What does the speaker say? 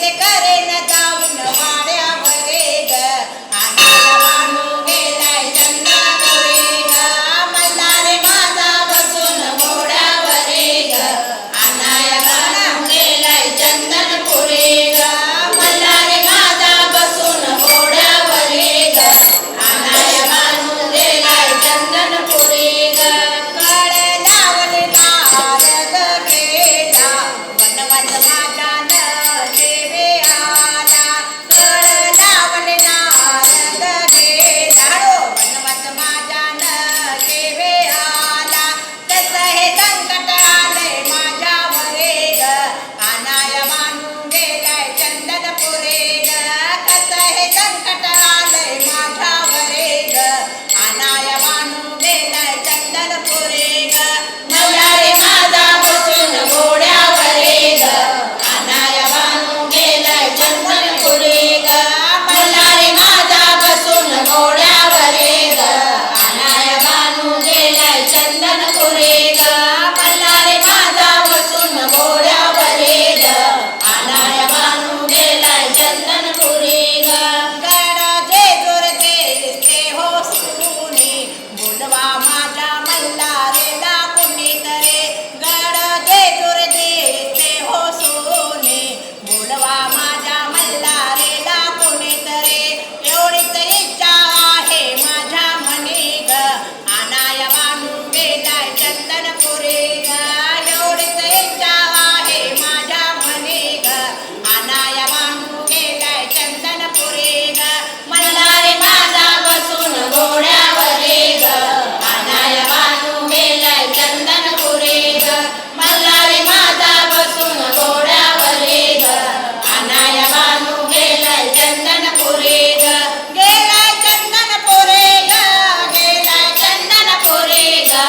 ते करेन जाऊन वाड्यावरे ग आणाया वाणू गेलाय चंदनपुरी ग मल्हारी माझा बसून घोड्यावरे ग आणाया वाणू गेलाय चंदनपुरी ग मल्हारी माझा बसून घोड्यावरे ग आणाया वाणू गेलाय चंदनपुरी ग कळ लावले नारद गेला वनवास माझा न देवे आला कळ लावले नारद गेला वनवास माझा न देवे आला तसं हे संकट आले माझ्यावरे ग आणाया वाणू गेलाय चंदनपुरी ग कसं हे संकट आले माझ्यावरे ग आणाया वाणू गेलाय चंदनपुरी ग मल्हारी माझा बसून घोड्यावरे ग आणाया वाणू गेलाय चंदनपुरी ग मल्हारी माझा बसून घोड्यावरे ग आणाया वाणू गेलाय चंदनपुरी ग मल्हारी माझा बसून घोड्यावरे ग आणाया वाणू गेलाय चंदनपुरी ग गडाचे जोरते दिसते हो सुनी बोलवा माझ्या मल्हारीला कुणीतरी गडाचे जोरते दिसते हो सुनी बोलवा माझ्या मल्हारीला कुणीतरी एवढीच इच्छा आहे माझ्या मनी ग आणाया वाणू गेलाय चंदनपुरी ग एवढीच इच्छा आहे माझ्या मनी ग आणाया वाणू गेलाय चंदनपुरी ग मल्हारी माझा बसून घोड्यावरे ग आणाया वाणू गेलाय चंदनपुरी ग मल्हारी माझा बसून घोड्यावरे ग आणाया वाणू गेलाय चंदनपुरी ग गेलाय चंदनपुरी ग गेलाय चंदनपुरी ग